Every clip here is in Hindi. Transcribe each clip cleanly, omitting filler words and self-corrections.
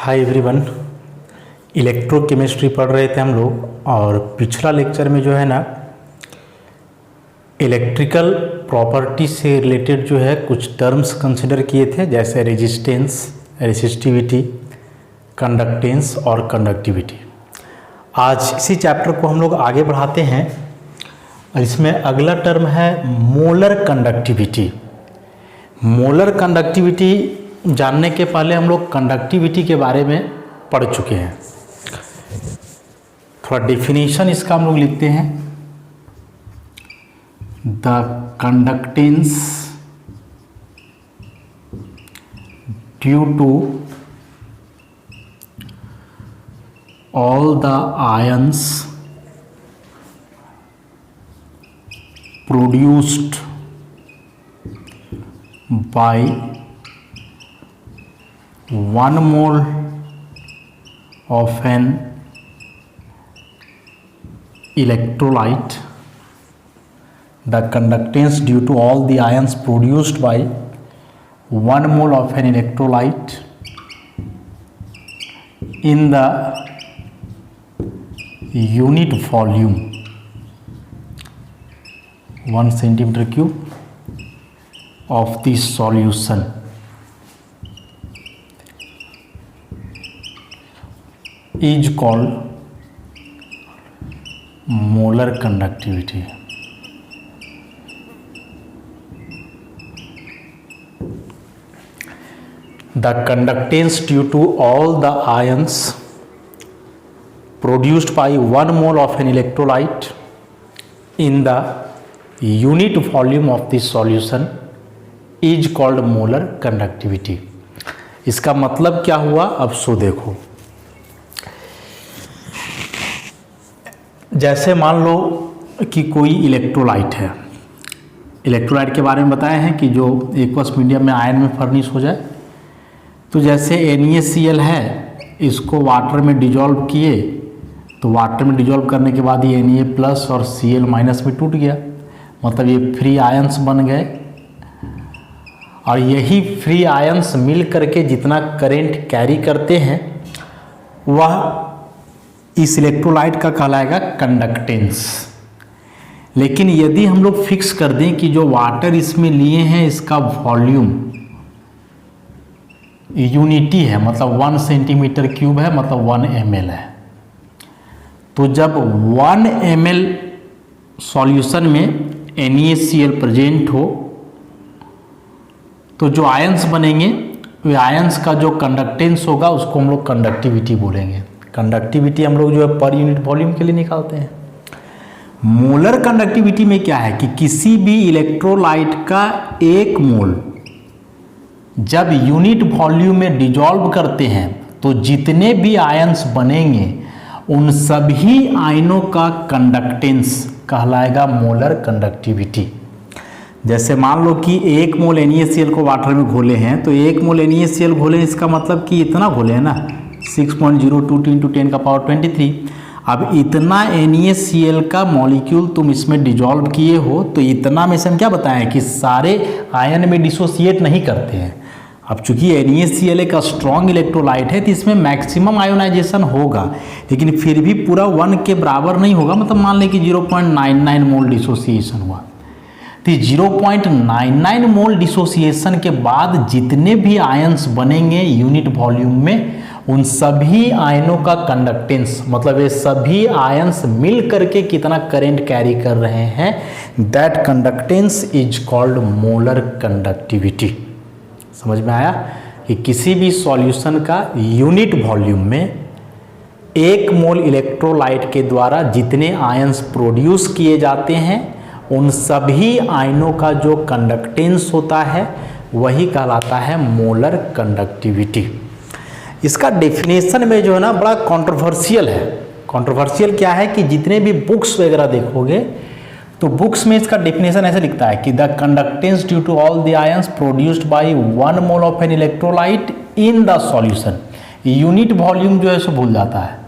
Hi everyone. इलेक्ट्रोकेमिस्ट्री पढ़ रहे थे हम लोग और पिछला लेक्चर में जो है ना इलेक्ट्रिकल प्रॉपर्टी से रिलेटेड जो है कुछ टर्म्स कंसिडर किए थे, जैसे रेजिस्टेंस, रेसिस्टिविटी, कंडक्टेंस और कंडक्टिविटी। आज इसी चैप्टर को हम लोग आगे बढ़ाते हैं और इसमें अगला टर्म है मोलर कंडक्टिविटी। मोलर कंडक्टिविटी जानने के पहले हम लोग कंडक्टिविटी के बारे में पढ़ चुके हैं। थोड़ा डेफिनेशन इसका हम लोग लिखते हैं। The conductance due to all the ions produced by 1 mole of an electrolyte, the conductance due to all the ions produced by 1 mole of an electrolyte in the unit volume 1 centimeter cube of the solution is called molar conductivity. The conductance due to all the ions produced by 1 mole of an electrolyte in the unit volume of the solution is called molar conductivity. इसका मतलब क्या हुआ, अब सो देखो। जैसे मान लो कि कोई इलेक्ट्रोलाइट है। इलेक्ट्रोलाइट के बारे में बताया है कि जो एक्वस मीडियम में आयन में फर्निश हो जाए, तो जैसे NaCl है, इसको वाटर में डिजॉल्व किए तो वाटर में डिजॉल्व करने के बाद ये Na+ और Cl- में टूट गया, मतलब ये फ्री आयंस बन गए। और यही फ्री आयंस मिल करके जितना करंट कैरी करते हैं वह इस इलेक्ट्रोलाइट का कहलाएगा कंडक्टेंस। लेकिन यदि हम लोग फिक्स कर दें कि जो वाटर इसमें लिए हैं इसका वॉल्यूम यूनिटी है, मतलब 1 सेंटीमीटर क्यूब है, मतलब 1 ml है, तो जब 1 ml सॉल्यूशन में NaCl प्रेजेंट हो तो जो आयंस बनेंगे वे आयंस का जो कंडक्टेंस होगा उसको हम लोग कंडक्टिविटी बोलेंगे। कंडक्टिविटी हम लोग जो है पर यूनिट वॉल्यूम के लिए निकालते हैं। मोलर कंडक्टिविटी में क्या है कि किसी भी इलेक्ट्रोलाइट का 1 मोल जब यूनिट वॉल्यूम में डिजॉल्व करते हैं तो जितने भी आयंस बनेंगे उन सभी आयनों का कंडक्टेंस कहलाएगा मोलर कंडक्टिविटी। जैसे मान लो कि 1 मोल NaCl को वाटर में घोले हैं, तो 1 मोल NaCl घोले इसका मतलब कि इतना घोले है ना, 6.02 × 10⁻23। अब इतना NaCl का मॉलिक्यूल तुम इसमें डिजॉल्व किए हो तो इतना में से हम क्या बताएं कि सारे आयन में डिसोसिएट नहीं करते हैं। अब चूंकि NaCl एक स्ट्रॉन्ग इलेक्ट्रोलाइट है तो इसमें मैक्सिमम आयोनाइजेशन होगा, लेकिन फिर भी पूरा 1 के बराबर नहीं होगा। मतलब मान लें कि 0.99 मोल डिसोसिएशन हुआ, तो 0.99 मोल डिसोसिएशन के बाद जितने भी आयंस बनेंगे यूनिट वॉल्यूम में उन सभी आयनों का कंडक्टेंस, मतलब ये सभी आयंस मिल करके कितना करंट कैरी कर रहे हैं, that conductance is called molar conductivity. समझ में आया कि किसी भी सॉल्यूशन का यूनिट वॉल्यूम में 1 मोल इलेक्ट्रोलाइट के द्वारा जितने आयंस प्रोड्यूस किए जाते हैं उन सभी आयनों का जो कंडक्टेंस होता है वही कहलाता है मोलर कंडक्टिविटी। इसका डेफिनेशन में जो है ना बड़ा कंट्रोवर्शियल है। कंट्रोवर्शियल क्या है कि जितने भी बुक्स वगैरह देखोगे तो बुक्स में इसका डेफिनेशन ऐसे लिखता है कि the conductance due to all the ions produced by 1 mole of an electrolyte in the solution. Unit volume जो है सो भूल जाता है।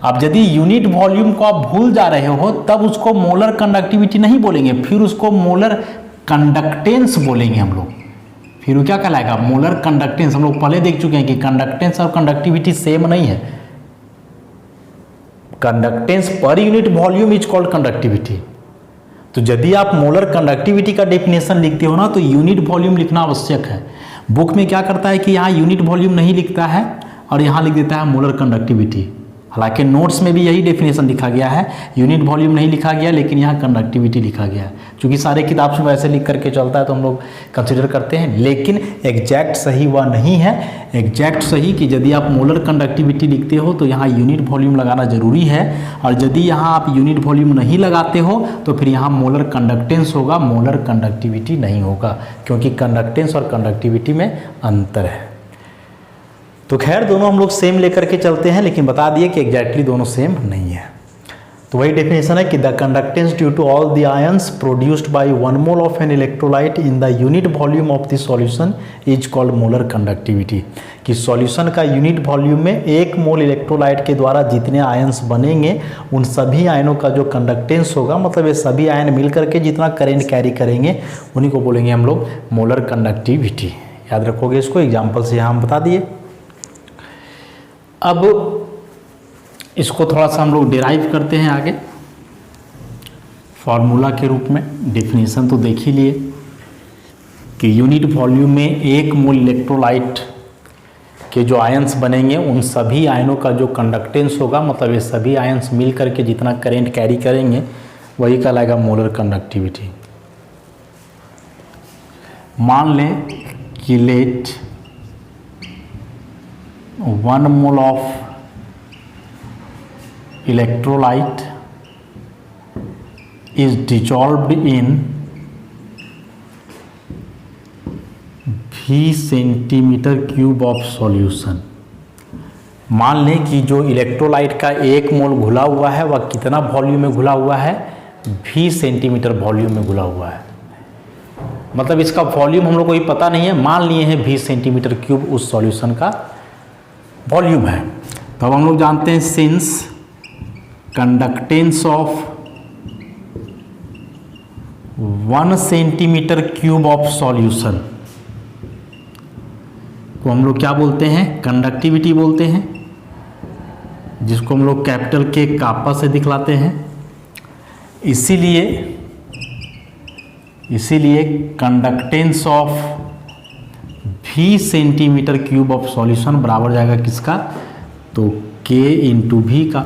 अब यदि यूनिट वॉल्यूम को आप भूल जा रहे हो तब उसको मोलर कंडक्टिविटी नहीं बोलेंगे, फिर उसको मोलर कंडक्टेंस बोलेंगे हम लोग। फिर वो क्या कहलाएगा, मोलर कंडक्टेंस। हम लोग पहले देख चुके हैं कि कंडक्टेंस और कंडक्टिविटी सेम नहीं है। कंडक्टेंस पर unit volume is called conductivity. तो यदि आप मोलर कंडक्टिविटी का डेफिनेशन लिखते हो ना, तो यूनिट वॉल्यूम लिखना आवश्यक है। बुक में क्या करता है कि यहाँ यूनिट वॉल्यूम नहीं लिखता है और यहाँ लिख देता है मोलर कंडक्टिविटी। हालांकि नोट्स में भी यही डेफिनेशन लिखा गया है, यूनिट वॉल्यूम नहीं लिखा गया, लेकिन यहाँ कंडक्टिविटी लिखा गया है। क्योंकि सारे किताब से वैसे लिख करके चलता है तो हम लोग कंसिडर करते हैं, लेकिन एग्जैक्ट सही वह नहीं है। एग्जैक्ट सही कि यदि आप मोलर कंडक्टिविटी लिखते हो तो यहाँ यूनिट वॉल्यूम लगाना जरूरी है, और यदि यहाँ आप यूनिट वॉल्यूम नहीं लगाते हो तो फिर यहाँ मोलर कंडक्टेंस होगा, मोलर कंडक्टिविटी नहीं होगा, क्योंकि कंडक्टेंस और कंडक्टिविटी में अंतर है। तो खैर दोनों हम लोग सेम लेकर के चलते हैं, लेकिन बता दिए कि एग्जैक्टली दोनों सेम नहीं है। तो वही डेफिनेशन है कि the conductance due to all the ions produced by 1 mole of an electrolyte in the unit volume of the solution is called molar conductivity. कि सॉल्यूशन का यूनिट वॉल्यूम में 1 मोल इलेक्ट्रोलाइट के द्वारा जितने आयंस बनेंगे उन सभी आयनों का जो कंडक्टेंस होगा, मतलब ये सभी आयन मिल करके जितना करंट कैरी करेंगे उन्हीं को बोलेंगे हम लोग मोलर कंडक्टिविटी। याद रखोगे इसको, एग्जाम्पल से यहाँ हम बता दिए। अब इसको थोड़ा सा हम लोग डिराइव करते हैं आगे फॉर्मूला के रूप में। डेफिनेशन तो देख ही लिए कि यूनिट वॉल्यूम में 1 मोल इलेक्ट्रोलाइट के जो आयंस बनेंगे उन सभी आयनों का जो कंडक्टेंस होगा, मतलब ये सभी आयंस मिल करके जितना करंट कैरी करेंगे वही कहलाएगा मोलर कंडक्टिविटी। मान लें कि let 1 mole of electrolyte is dissolved in V centimetre cube of solution. मान लें कि जो इलेक्ट्रोलाइट का 1 मोल घुला हुआ है वह कितना वॉल्यूम में घुला हुआ है, V सेंटीमीटर वॉल्यूम में घुला हुआ है। मतलब इसका वॉल्यूम हम लोग को ही पता नहीं है, मान लिए हैं V सेंटीमीटर क्यूब उस सॉल्यूशन का वॉल्यूम है। तो अब हम लोग जानते हैं since conductance of 1 centimetre cube of solution को हम लोग क्या बोलते हैं, कंडक्टिविटी बोलते हैं, जिसको हम लोग कैपिटल के कापा से दिखलाते हैं। इसीलिए conductance of V centimetre cube of solution बराबर जाएगा किसका, तो K इंटू V का,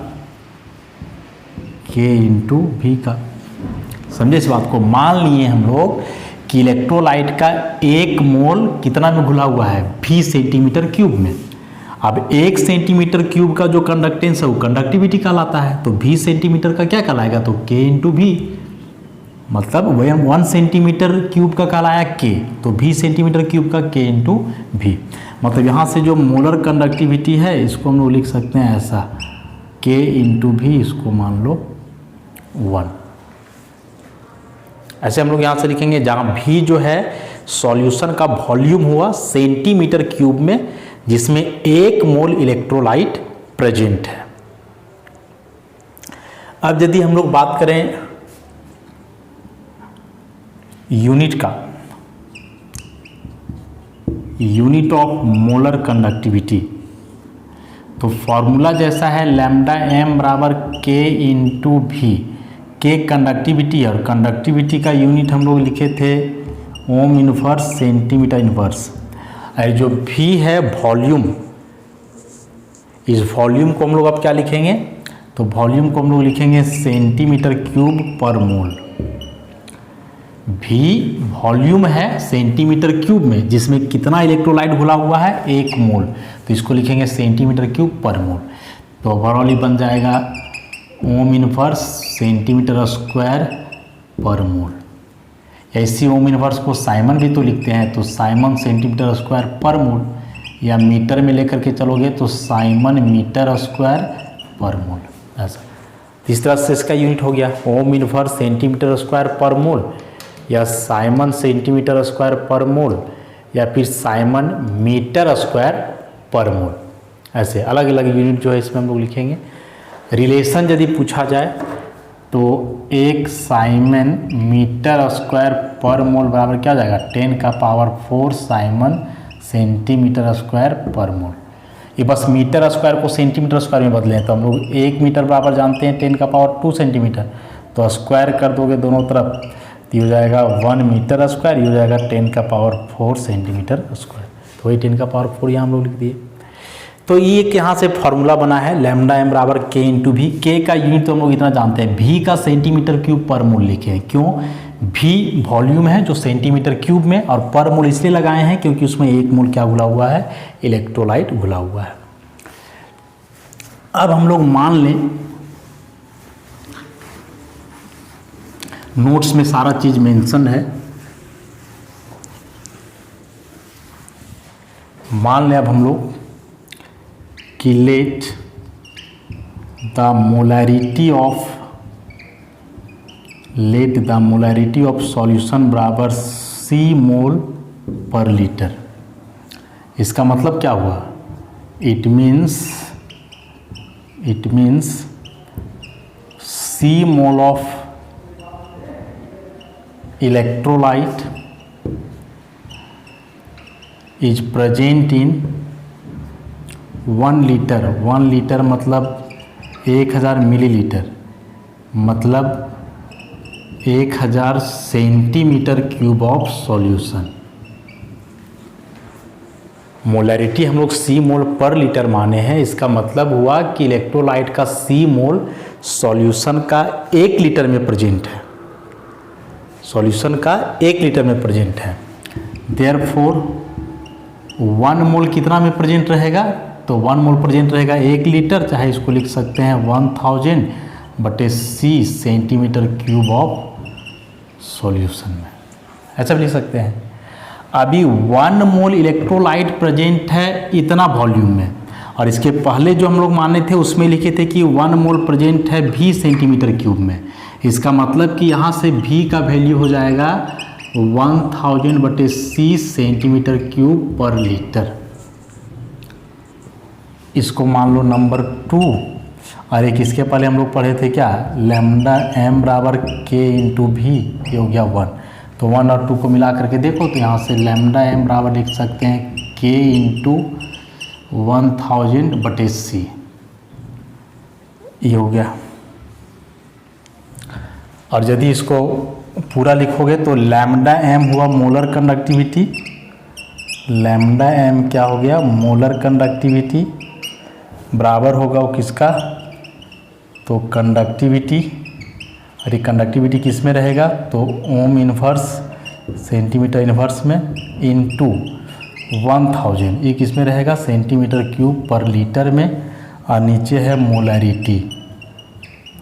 K इंटू V का। समझे इस बात को। मान लिए हम लोग कि इलेक्ट्रोलाइट का 1 मोल कितना में घुला हुआ है, V सेंटीमीटर क्यूब में। अब 1 सेंटीमीटर क्यूब का जो कंडक्टेंस है वो कंडक्टिविटी कहलाता है, तो V सेंटीमीटर का क्या कहलाएगा, तो K इंटू V। मतलब 1 सेंटीमीटर क्यूब का कहलाया K, तो V सेंटीमीटर क्यूब का K इंटू V। मतलब यहाँ से जो मोलर कंडक्टिविटी है इसको हम लोग लिख सकते हैं ऐसा, K इंटू V, इसको मान लो 1। ऐसे हम लोग यहाँ से लिखेंगे, जहाँ V जो है सॉल्यूशन का वॉल्यूम हुआ सेंटीमीटर क्यूब में, जिसमें 1 मोल इलेक्ट्रोलाइट प्रेजेंट है। अब यदि हम लोग बात करें यूनिट का, यूनिट ऑफ मोलर कंडक्टिविटी, तो फॉर्मूला जैसा है लैम्डा m बराबर K into V। K conductivity और कंडक्टिविटी का यूनिट हम लोग लिखे थे ओम इनवर्स सेंटीमीटर इनवर्स। और जो V है वॉल्यूम, इस वॉल्यूम को हम लोग अब क्या लिखेंगे, तो वॉल्यूम को हम लोग लिखेंगे सेंटीमीटर क्यूब पर मोल। V वॉल्यूम है सेंटीमीटर क्यूब में, जिसमें कितना इलेक्ट्रोलाइट घुला हुआ है, 1 मोल, तो इसको लिखेंगे सेंटीमीटर क्यूब पर मोल। तो ओवरऑल बन जाएगा ओम इनवर्स सेंटीमीटर स्क्वायर पर मोल। ऐसी ओम इनवर्स को साइमन भी तो लिखते हैं, तो साइमन सेंटीमीटर स्क्वायर पर मोल, या मीटर में लेकर के चलोगे तो साइमन मीटर स्क्वायर पर मोल। ऐसा इस तरह से इसका यूनिट हो गया ओम इनवर्स सेंटीमीटर स्क्वायर पर मोल, या साइमन सेंटीमीटर स्क्वायर पर मोल, या फिर साइमन मीटर स्क्वायर पर मोल। ऐसे अलग अलग यूनिट जो है इसमें हम लोग लिखेंगे। रिलेशन यदि पूछा जाए तो 1 साइमन मीटर स्क्वायर पर मोल बराबर क्या हो जाएगा 10⁴ साइमन सेंटीमीटर स्क्वायर पर मोल। ये बस मीटर स्क्वायर को सेंटीमीटर स्क्वायर में बदलें तो हम लोग 1 मीटर बराबर जानते हैं 10⁻² सेंटीमीटर, तो स्क्वायर कर दोगे दोनों तरफ तो ये हो जाएगा 1 मीटर स्क्वायर, ये हो जाएगा 10⁻4 सेंटीमीटर स्क्वायर। तो वही 10⁻4 यहाँ हम लोग लिख दिए। तो ये एक यहाँ से फॉर्मूला बना है लैम्डा एम बराबर के इंटू भी। के का यूनिट तो हम लोग इतना जानते हैं, भी का सेंटीमीटर क्यूब पर मोल लिखे हैं। क्यों? भी वॉल्यूम है जो सेंटीमीटर क्यूब में, और पर मोल इसलिए लगाए हैं क्योंकि उसमें 1 मोल क्या घुला हुआ है, इलेक्ट्रोलाइट घुला हुआ है। अब हम लोग मान लें, नोट्स में सारा चीज मेंशन है, मान लें अब हम लोग कि let the molarity of solution बराबर C मोल पर लीटर। इसका मतलब क्या हुआ? It means C mole of electrolyte is present in 1 litre. 1 litre मतलब 1000 मिलीलीटर, मतलब 1000 centimetre cube of solution. Molarity हम लोग C मोल पर लीटर माने हैं, इसका मतलब हुआ कि इलेक्ट्रोलाइट का C मोल सॉल्यूशन का 1 लीटर में प्रेजेंट है, सॉल्यूशन का 1 लीटर में प्रेजेंट है। देयरफॉर 1 मोल कितना में प्रेजेंट रहेगा? तो 1 मोल प्रेजेंट रहेगा 1 लीटर, चाहे इसको लिख सकते हैं 1000/C centimetre cube of solution में, ऐसा भी लिख सकते हैं। अभी 1 मोल इलेक्ट्रोलाइट प्रेजेंट है इतना वॉल्यूम में, और इसके पहले जो हम लोग माने थे उसमें लिखे थे कि 1 मोल प्रेजेंट है V सेंटीमीटर क्यूब में। इसका मतलब कि यहाँ से V का वैल्यू हो जाएगा 1000/C सेंटीमीटर क्यूब पर लीटर। इसको मान लो नंबर 2, और एक इसके पहले हम लोग पढ़े थे क्या, लैम्डा एम बराबर के इंटू भी, ये हो गया 1। तो 1 और 2 को मिला करके देखो तो यहाँ से लैम्डा एम बराबर लिख सकते हैं के इंटू 1000/C, ये हो गया। और यदि इसको पूरा लिखोगे तो लैम्डा एम हुआ मोलर कंडक्टिविटी, लैम्डा एम क्या हो गया, मोलर कंडक्टिविटी, बराबर होगा वो किसका, तो कंडक्टिविटी, और ये कंडक्टिविटी किस में रहेगा, तो ओम इन्वर्स सेंटीमीटर इन्वर्स में, इनटू 1000, ये किस में रहेगा, सेंटीमीटर क्यूब पर लीटर में, और नीचे है मोलैरिटी,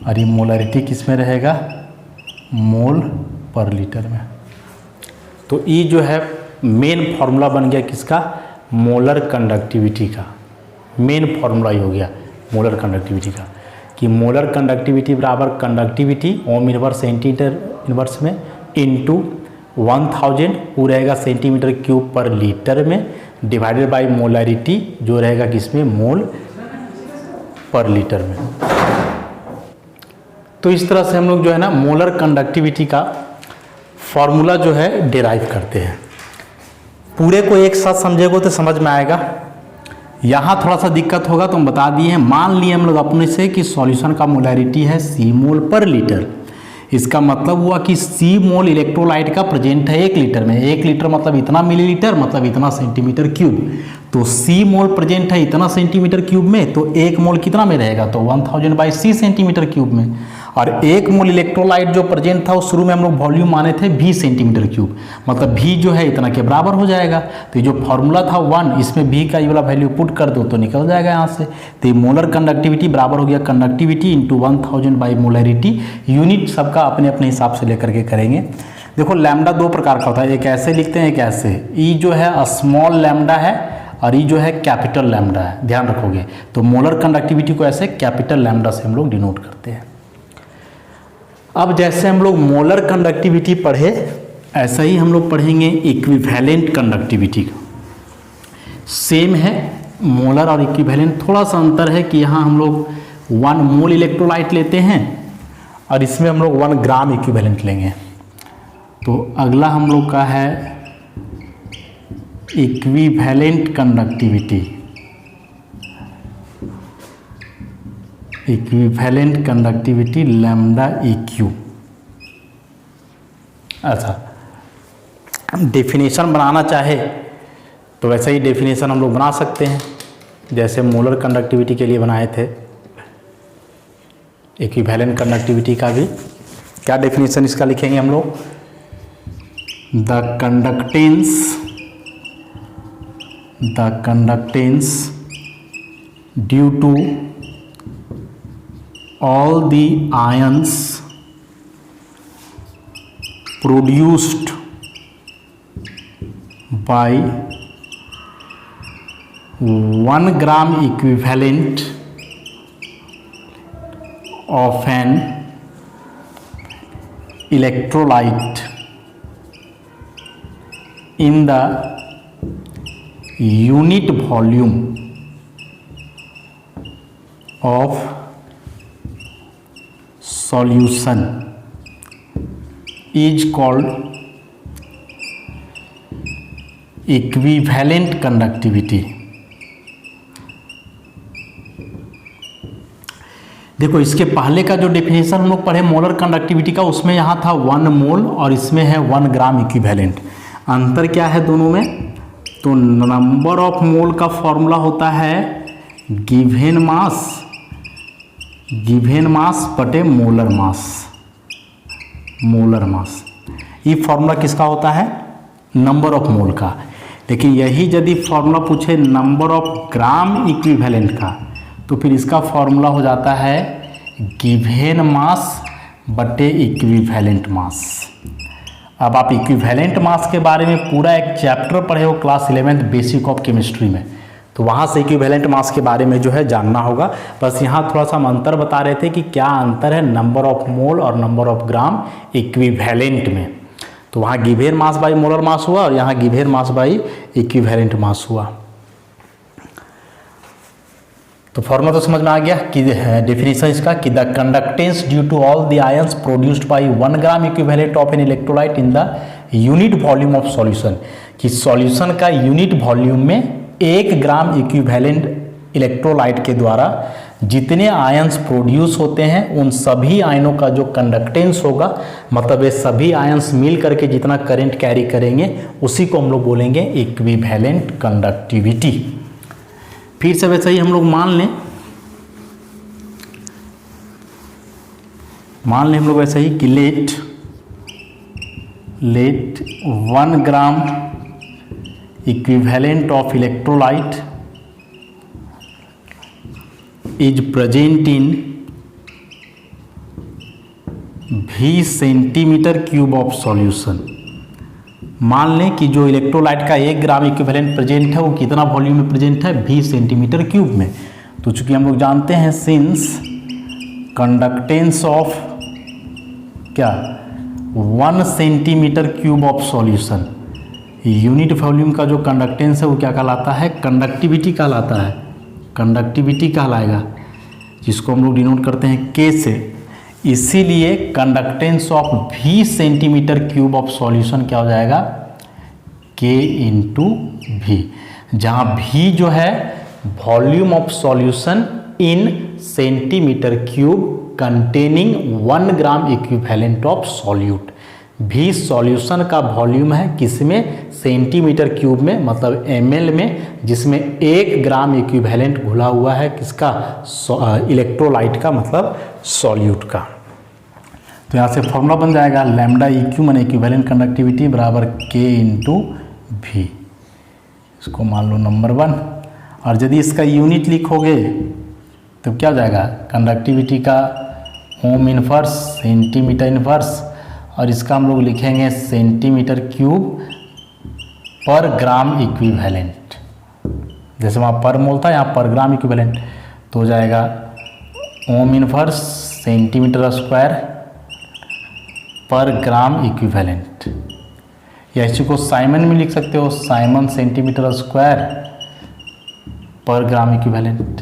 और ये मोलैरिटी किस में रहेगा, मोल पर लीटर में। तो ये जो है मेन फार्मूला बन गया किसका, मोलर कंडक्टिविटी का। मेन फार्मूला ही हो गया मोलर कंडक्टिविटी का, कि मोलर कंडक्टिविटी बराबर कंडक्टिविटी ओम इन्वर्स सेंटीमीटर इन्वर्स में इनटू 1000, वो रहेगा सेंटीमीटर क्यूब पर लीटर में, डिवाइडेड बाय मोलैरिटी जो रहेगा किसमें, मोल पर लीटर में। तो इस तरह से हम लोग जो है ना मोलर कंडक्टिविटी का फॉर्मूला जो है डिराइव करते हैं। पूरे को एक साथ समझेगो तो समझ में आएगा। यहाँ थोड़ा सा दिक्कत होगा तो हम बता दिए हैं। मान लिए हम लोग अपने से कि सॉल्यूशन का मोलैरिटी है C मोल पर लीटर। इसका मतलब हुआ कि C मोल इलेक्ट्रोलाइट का प्रेजेंट है 1 लीटर में। 1 लीटर मतलब इतना मिलीलीटर, मतलब इतना सेंटीमीटर क्यूब। तो C मोल प्रेजेंट है इतना सेंटीमीटर क्यूब में, तो 1 मोल कितना में रहेगा, तो 1000/C सेंटीमीटर क्यूब में। और 1 मोल इलेक्ट्रोलाइट जो प्रेजेंट था वो शुरू में हम लोग वॉल्यूम माने थे V सेंटीमीटर क्यूब, मतलब V जो है इतना के बराबर हो जाएगा। तो ये जो फॉर्मूला था 1, इसमें V का ये वाला वैल्यू पुट कर दो तो निकल जाएगा यहाँ से। तो ये मोलर कंडक्टिविटी बराबर हो गया कंडक्टिविटी इंटू 1000/मोलैरिटी। यूनिट सबका अपने अपने हिसाब से लेकर के करेंगे। देखो लैम्डा 2 प्रकार का होता है, एक ऐसे लिखते हैं एक ऐसे। ई जो है स्मॉल लैम्डा है और ई जो है कैपिटल लैम्डा है, ध्यान रखोगे। तो मोलर कंडक्टिविटी को ऐसे कैपिटल लैम्डा से हम लोग डिनोट करते हैं। अब जैसे हम लोग मोलर कंडक्टिविटी पढ़े, ऐसा ही हम लोग पढ़ेंगे इक्विवेलेंट कंडक्टिविटी। सेम है मोलर और इक्विवेलेंट, थोड़ा सा अंतर है कि यहाँ हम लोग 1 मोल इलेक्ट्रोलाइट लेते हैं और इसमें हम लोग 1 ग्राम इक्विवेलेंट लेंगे। तो अगला हम लोग का है equivalent conductivity. Equivalent conductivity lambda EQ। अच्छा, डेफिनेशन बनाना चाहे तो वैसे ही डेफिनेशन हम लोग बना सकते हैं, जैसे मोलर कंडक्टिविटी के लिए बनाए थे। इक्विवेलेंट कंडक्टिविटी का भी क्या डेफिनेशन इसका लिखेंगे हम लोग? The conductance due to all the ions produced by 1 gram equivalent of an electrolyte in the unit volume of solution is called equivalent conductivity। देखो, इसके पहले का जो डेफिनेशन हम लोग पढ़े मोलर कंडक्टिविटी का, उसमें यहाँ था 1 मोल और इसमें है 1 ग्राम इक्विवेलेंट। अंतर क्या है दोनों में? तो नंबर ऑफ मोल का फॉर्मूला होता है गिवेन मास बटे मोलर मास। ये फॉर्मूला किसका होता है? नंबर ऑफ मोल का। लेकिन यही यदि फॉर्मूला पूछे नंबर ऑफ ग्राम इक्विवेलेंट का, तो फिर इसका फॉर्मूला हो जाता है गिवेन मास बटे इक्विवेलेंट मास। अब आप इक्विवेलेंट मास के बारे में पूरा एक चैप्टर पढ़े हो class 11th basic of chemistry में, तो वहाँ से इक्विवेलेंट मास के बारे में जो है जानना होगा। बस यहाँ थोड़ा सा हम अंतर बता रहे थे कि क्या अंतर है नंबर ऑफ मोल और नंबर ऑफ ग्राम इक्विवेलेंट में। तो वहाँ given mass by molar mass हुआ और यहाँ given mass by equivalent mass हुआ। तो फॉर्मूला तो समझ में आ गया कि डेफिनेशन इसका कि the conductance due to all the ions produced by 1 gram equivalent of an electrolyte in the unit volume of solution, कि सॉल्यूशन का यूनिट वॉल्यूम में 1 ग्राम इक्विवेलेंट इलेक्ट्रोलाइट के द्वारा जितने आयंस प्रोड्यूस होते हैं उन सभी आयनों का जो कंडक्टेंस होगा, मतलब ये सभी आयंस मिल करके जितना करंट कैरी करेंगे उसी को हम लोग बोलेंगे इक्विवेलेंट कंडक्टिविटी। फिर से वैसे ही हम लोग मान लें हम लोग वैसे ही कि let 1 gram equivalent of electrolyte is present in V centimetre cube of solution. मान लें कि जो इलेक्ट्रोलाइट का 1 ग्राम इक्विवेलेंट प्रेजेंट है वो कितना वॉल्यूम में प्रेजेंट है? V सेंटीमीटर क्यूब में। तो चूंकि हम लोग जानते हैं सिंस कंडक्टेंस ऑफ क्या 1 centimetre cube of solution, unit volume का जो कंडक्टेंस है वो क्या कहलाता है? कंडक्टिविटी कहलाता है। कंडक्टिविटी कहलाएगा, जिसको हम लोग डिनोट करते हैं K से। इसीलिए conductance of V centimetre cube of solution क्या हो जाएगा? K इंटू V, जहाँ V जो है volume of solution in centimetre cube containing 1 gram equivalent of solute. V solution का वॉल्यूम है किसमें? सेंटीमीटर क्यूब में, मतलब ml में, जिसमें 1 ग्राम इक्विवेलेंट घुला हुआ है किसका? इलेक्ट्रोलाइट का, मतलब सॉल्यूट का। तो यहाँ से फॉर्मूला बन जाएगा लैम्डा EQ माने इक्विवेलेंट कंडक्टिविटी बराबर K इंटू V। इसको मान लो नंबर 1। और यदि इसका यूनिट लिखोगे तो क्या हो जाएगा? कंडक्टिविटी का ओम इनवर्स, सेंटीमीटर इनवर्स, और इसका हम लोग लिखेंगे सेंटीमीटर क्यूब पर ग्राम इक्विवेलेंट। जैसे वहाँ पर मोल था, यहाँ पर ग्राम इक्विवेलेंट, तो हो जाएगा ओम इनवर्स सेंटीमीटर स्क्वायर पर ग्राम इक्विवेलेंट। या इसी को साइमन में लिख सकते हो, साइमन सेंटीमीटर स्क्वायर पर ग्राम इक्विवेलेंट।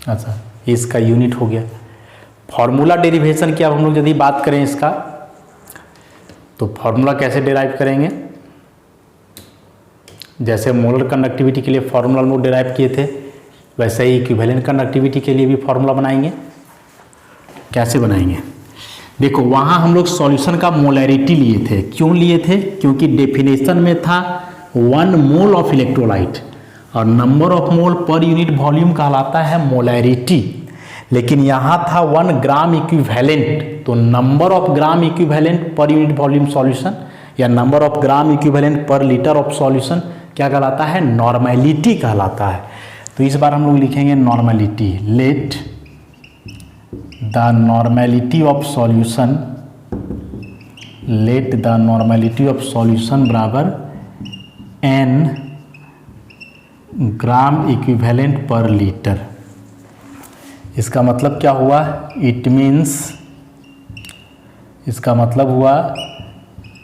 अच्छा, इसका यूनिट हो गया। फॉर्मूला डेरिवेशन की अब हम लोग यदि बात करें इसका, तो फॉर्मूला कैसे डेराइव करेंगे, जैसे मोलर कंडक्टिविटी के लिए फॉर्मूला हम लोग डेराइव किए थे, वैसे ही इक्विवेलेंट कंडक्टिविटी के लिए भी फॉर्मूला बनाएंगे। कैसे बनाएंगे, देखो वहाँ हम लोग सॉल्यूशन का मोलैरिटी लिए थे। क्यों लिए थे, क्योंकि डेफिनेशन में था 1 मोल ऑफ इलेक्ट्रोलाइट और नंबर ऑफ मोल पर यूनिट वॉल्यूम कहलाता है मोलैरिटी, लेकिन यहाँ था 1 ग्राम इक्विवेलेंट, तो number of gram equivalent per unit volume solution या number of gram equivalent per litre of solution क्या कहलाता है, नॉर्मेलिटी कहलाता है। तो इस बार हम लोग लिखेंगे normality, let the normality of solution, let the normality of solution बराबर n ग्राम इक्विवेलेंट पर लीटर। इसका मतलब क्या हुआ, इट मीन्स, इसका मतलब हुआ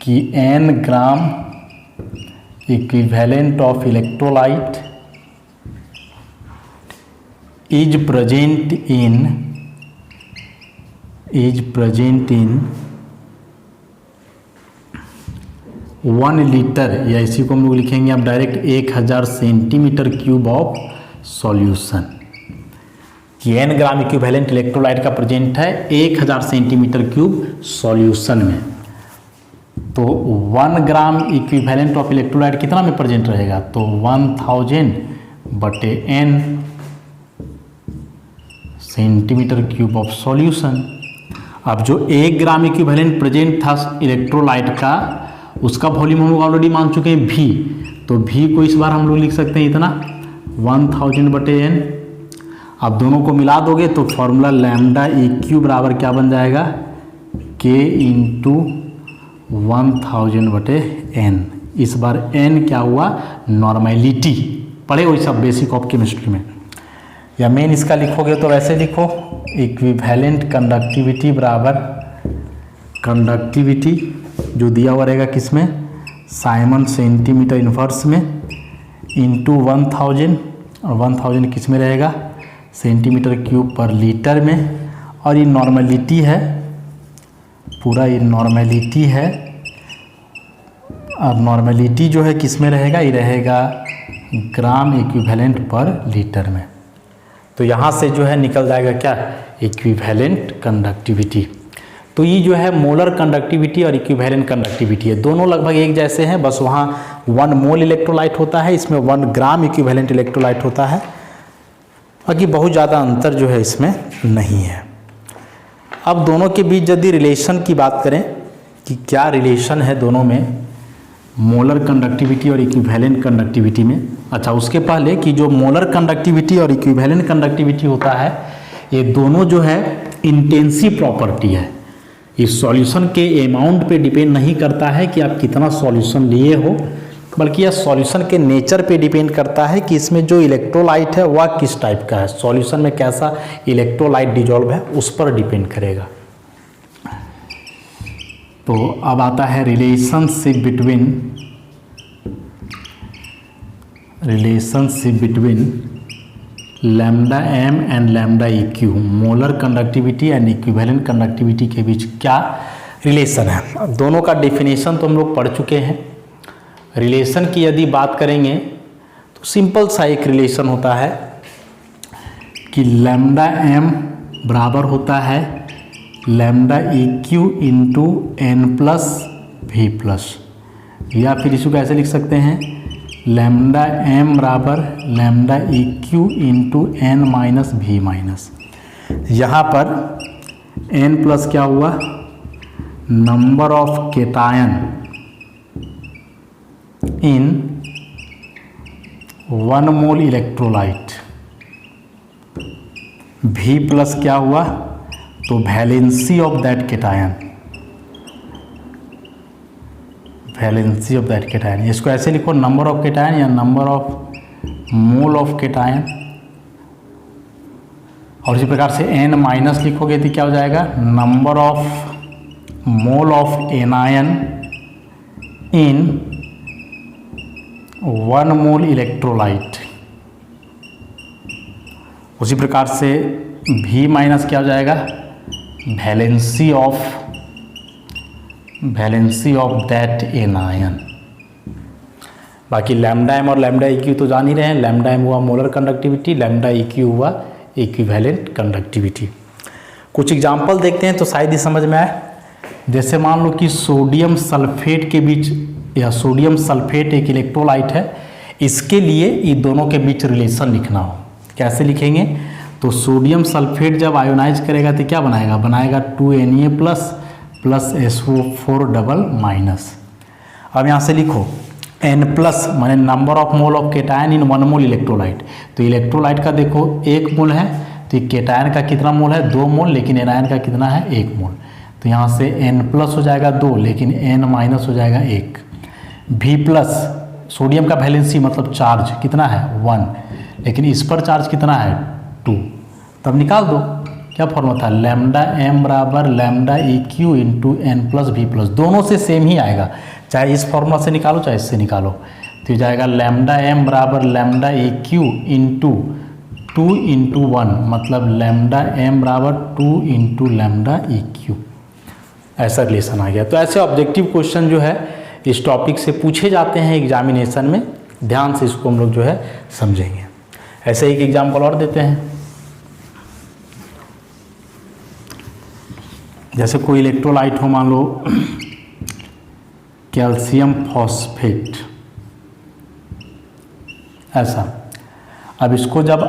कि n gram equivalent of electrolyte is present in 1 litre, या इसी को हम लोग लिखेंगे अब direct 1000 centimetre cube of solution, कि n ग्राम इक्विवेलेंट इलेक्ट्रोलाइट का प्रेजेंट है 1000 सेंटीमीटर क्यूब सॉल्यूशन में। तो 1 ग्राम इक्विवेलेंट ऑफ इलेक्ट्रोलाइट कितना में प्रेजेंट रहेगा, तो 1000 बटे n centimetre cube of solution. अब जो 1 ग्राम इक्विवेलेंट प्रेजेंट था इलेक्ट्रोलाइट का, उसका वॉल्यूम हम लोग ऑलरेडी मान चुके हैं v, तो v को इस बार हम लोग लिख सकते हैं इतना 1000 बटे n। अब दोनों को मिला दोगे तो फॉर्मूला लैम्डा EQ बराबर क्या बन जाएगा, k इंटू 1000 बटे n। इस बार n क्या हुआ, नॉर्मेलिटी, पढ़े वही सब बेसिक ऑफ केमिस्ट्री में। या मेन इसका लिखोगे तो वैसे लिखो, इक्विवेलेंट कंडक्टिविटी बराबर कंडक्टिविटी जो दिया हुआ रहेगा किसमें, साइमन सेंटीमीटर इन्वर्स में, इंटू 1000, और 1000 किस में रहेगा, सेंटीमीटर क्यूब पर लीटर में। और ये नॉर्मेलिटी है, पूरा ये नॉर्मेलिटी है। अब नॉर्मेलिटी जो है किस में रहेगा, ये रहेगा ग्राम इक्विवेलेंट पर लीटर में। तो यहाँ से जो है निकल जाएगा क्या, इक्विवेलेंट कंडक्टिविटी। तो ये जो है मोलर कंडक्टिविटी और इक्विवेलेंट कंडक्टिविटी है, दोनों लगभग एक जैसे हैं, बस वहाँ 1 मोल इलेक्ट्रोलाइट होता है, इसमें 1 ग्राम इक्विवेलेंट इलेक्ट्रोलाइट होता है, बाकी बहुत ज़्यादा अंतर जो है इसमें नहीं है। अब दोनों के बीच यदि रिलेशन की बात करें कि क्या रिलेशन है दोनों में, मोलर कंडक्टिविटी और इक्विवेलेंट कंडक्टिविटी में। अच्छा, उसके पहले कि जो मोलर कंडक्टिविटी और इक्विवेलेंट कंडक्टिविटी होता है, ये दोनों जो है इंटेंसिव प्रॉपर्टी है। इस सॉल्यूशन के अमाउंट पे डिपेंड नहीं करता है कि आप कितना सॉल्यूशन लिए हो, बल्कि यह सॉल्यूशन के नेचर पे डिपेंड करता है कि इसमें जो इलेक्ट्रोलाइट है वह किस टाइप का है, सॉल्यूशन में कैसा इलेक्ट्रोलाइट डिजॉल्व है उस पर डिपेंड करेगा। तो अब आता है relationship between lambda m and lambda EQ, molar conductivity and equivalent conductivity के बीच क्या रिलेशन है। अब दोनों का डेफिनेशन तो हम लोग पढ़ चुके हैं। रिलेशन की यदि बात करेंगे तो सिंपल सा एक रिलेशन होता है कि लैम्डा m बराबर होता है lambda EQ into n plus v plus, या फिर इसको कैसे लिख सकते हैं, लैम्डा m बराबर lambda EQ into n minus v minus. यहाँ पर n प्लस क्या हुआ, number of cation in 1 mole electrolyte, v plus क्या हुआ, तो valency of that cation, valency of that cation. इसको ऐसे लिखो, नंबर ऑफ केटायन या number of mole of cation, और इसी प्रकार से n माइनस लिखोगे तो क्या हो जाएगा, number of mole of anion in 1 mole electrolyte. उसी प्रकार से v माइनस क्या हो जाएगा, valency of that an ion. बाकी लैम्डा एम और लैम्डा इक्यू तो जान ही रहे हैं। लैम्डा एम हुआ मोलर कंडक्टिविटी, लैम्डा इक्यू हुआ इक्विवेलेंट कंडक्टिविटी। कुछ एग्जाम्पल देखते हैं तो शायद ही समझ में आए। जैसे मान लो कि सोडियम सल्फेट के बीच, या सोडियम सल्फेट एक इलेक्ट्रोलाइट है, इसके लिए ये दोनों के बीच रिलेशन लिखना हो, कैसे लिखेंगे? तो सोडियम सल्फेट जब आयोनाइज करेगा तो क्या बनाएगा 2Na plus SO4 double minus. अब यहाँ से लिखो N प्लस माने number of mole of cation in 1 mole electrolyte. तो इलेक्ट्रोलाइट का देखो 1 मोल है, तो केटायन का कितना मोल है 2 मोल, लेकिन एनायन का कितना है 1 मोल। तो यहाँ से N प्लस हो जाएगा 2, लेकिन N माइनस हो जाएगा 1। V प्लस सोडियम का वैलेंसी मतलब चार्ज कितना है 1, लेकिन इस पर चार्ज कितना है 2। तब निकाल दो, क्या फॉर्मूला था? लैम्डा एम बराबर lambda EQ into n plus v plus. दोनों से सेम ही आएगा, चाहे इस फॉर्मूला से निकालो चाहे इससे निकालो। तो जाएगा लैम्डा एम बराबर लैम्डा EQ इंटू 2 इंटू 1, मतलब लैम्डा एम बराबर 2 इंटू लैम्डा EQ। ऐसा रिलेशन आ गया। तो ऐसे ऑब्जेक्टिव क्वेश्चन जो है इस टॉपिक से पूछे जाते हैं एग्जामिनेशन में। ध्यान से इसको हम लोग जो है समझेंगे। ऐसे एक एग्जाम्पल और देते हैं। जैसे कोई इलेक्ट्रोलाइट हो, मान लो कैल्शियम फॉस्फेट, ऐसा। अब इसको जब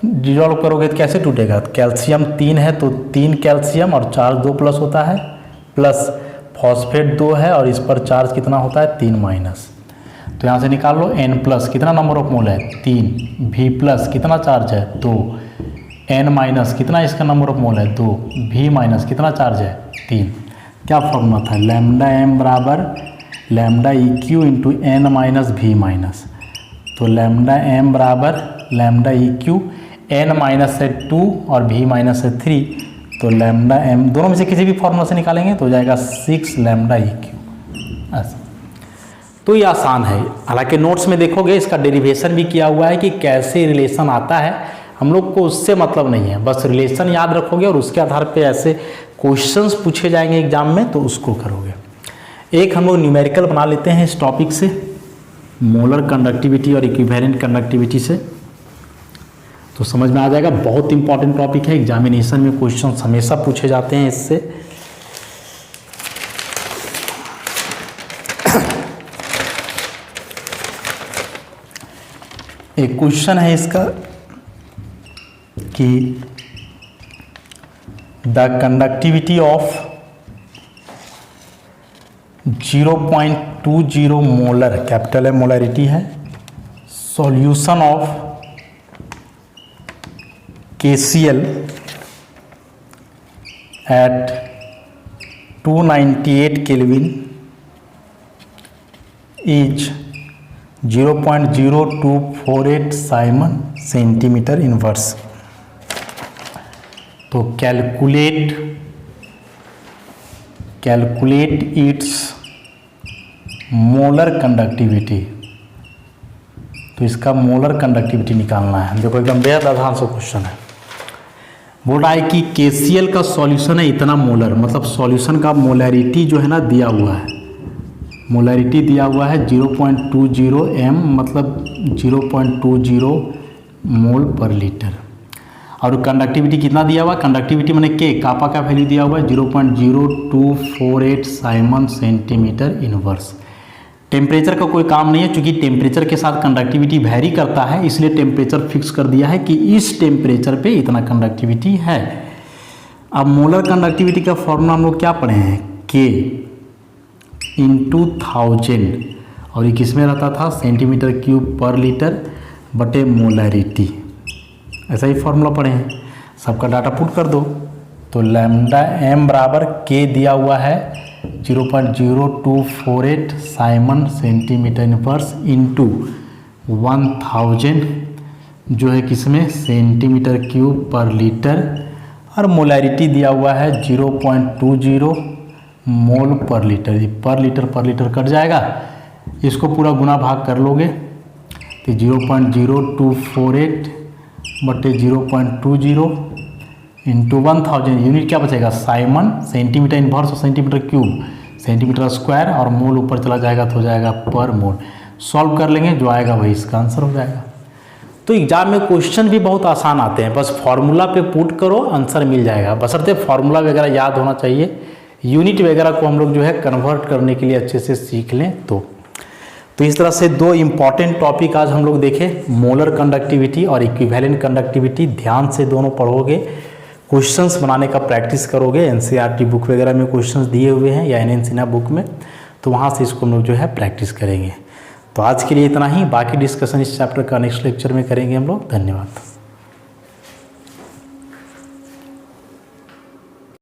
डिजॉल्व करोगे तो कैसे टूटेगा? कैल्शियम 3 है तो 3 कैल्शियम और चार्ज 2 प्लस होता है, प्लस फॉस्फेट 2 है और इस पर चार्ज कितना होता है 3 माइनस। तो यहाँ से निकाल लो N प्लस कितना नंबर ऑफ मोल है 3, V प्लस कितना चार्ज है 2, N माइनस कितना इसका नंबर ऑफ मोल है 2, V माइनस कितना चार्ज है 3। क्या फॉर्मूला था? लैम्डा एम बराबर lambda EQ into N minus V minus. तो लैम्डा एम बराबर लैम्डा EQ, N माइनस है 2 और V माइनस है 3, तो लैम्डा एम दोनों में से किसी भी फॉर्मूला से निकालेंगे तो हो जाएगा 6 लैम्डा EQ। ऐसा तो ये आसान है। हालांकि नोट्स में देखोगे इसका डेरिवेशन भी किया हुआ है कि कैसे रिलेशन आता है, हम लोग को उससे मतलब नहीं है, बस रिलेशन याद रखोगे और उसके आधार पे ऐसे क्वेश्चंस पूछे जाएंगे एग्जाम में तो उसको करोगे। एक हम लोग न्यूमेरिकल बना लेते हैं इस टॉपिक से, मोलर कंडक्टिविटी और इक्विवेलेंट कंडक्टिविटी से, तो समझ में आ जाएगा। बहुत इंपॉर्टेंट टॉपिक है, एग्जामिनेशन में क्वेश्चन हमेशा पूछे जाते हैं इससे। एक क्वेश्चन है इसका कि the conductivity of 0.20 molar, capital M molarity है, solution of KCl at 298 Kelvin is 0.0248 siemens centimetre inverse. तो कैलकुलेट इट्स मोलर कंडक्टिविटी। तो इसका मोलर कंडक्टिविटी निकालना है। देखो एकदम बेहद आसान सा क्वेश्चन है। बोल रहा है कि KCl का सॉल्यूशन है इतना मोलर, मतलब सॉल्यूशन का मोलरिटी जो है ना दिया हुआ है, मोलरिटी दिया हुआ है 0.20 m, मतलब 0.20 मोल पर लीटर। और कंडक्टिविटी कितना दिया हुआ है? कंडक्टिविटी मैंने के कापा का वैल्यू दिया हुआ है 0.0248 साइमन सेंटीमीटर इनवर्स। टेम्परेचर का कोई काम नहीं है, क्योंकि टेम्परेचर के साथ कंडक्टिविटी वैरी करता है, इसलिए टेम्परेचर फिक्स कर दिया है कि इस टेम्परेचर पे इतना कंडक्टिविटी है। अब मोलर कंडक्टिविटी का फॉर्मूला हम लोग क्या पढ़े हैं? के इंटू 1000, और ये किस में रहता था? सेंटीमीटर क्यूब पर लीटर बटे मोलरिटी। ऐसा ही फॉर्मूला पढ़े हैं। सबका डाटा पुट कर दो। तो लैम्डा एम बराबर के दिया हुआ है 0.0248 साइमन सेंटीमीटर इनवर्स इंटू 1000 जो है किसमें? सेंटीमीटर क्यूब पर लीटर, और मोलरिटी दिया हुआ है 0.20 मोल पर लीटर। ये पर लीटर कट जाएगा, इसको पूरा गुना भाग कर लोगे तो 0.0248 बटे 0.20 इंटू 1000 यूनिट क्या बचेगा साइमन, सेंटीमीटर इनवर्स और सेंटीमीटर क्यूब, सेंटीमीटर स्क्वायर और मोल ऊपर चला जाएगा तो हो जाएगा पर मोल। सॉल्व कर लेंगे, जो आएगा वही इसका आंसर हो जाएगा। तो एग्जाम में क्वेश्चन भी बहुत आसान आते हैं, बस फार्मूला पे पुट करो आंसर मिल जाएगा, बशर्ते फार्मूला वगैरह याद होना चाहिए। यूनिट वगैरह को हम लोग जो है कन्वर्ट करने के लिए अच्छे से सीख लें तो इस तरह से दो इम्पॉर्टेंट टॉपिक आज हम लोग देखे, मोलर कंडक्टिविटी और इक्विवेलेंट कंडक्टिविटी। ध्यान से दोनों पढ़ोगे, क्वेश्चंस बनाने का प्रैक्टिस करोगे। एनसीईआरटी बुक वगैरह में क्वेश्चंस दिए हुए हैं या एन सिन्हा बुक में, तो वहाँ से इसको हम लोग जो है प्रैक्टिस करेंगे। तो आज के लिए इतना ही, बाकी डिस्कशन इस चैप्टर का नेक्स्ट लेक्चर में करेंगे हम लोग। धन्यवाद।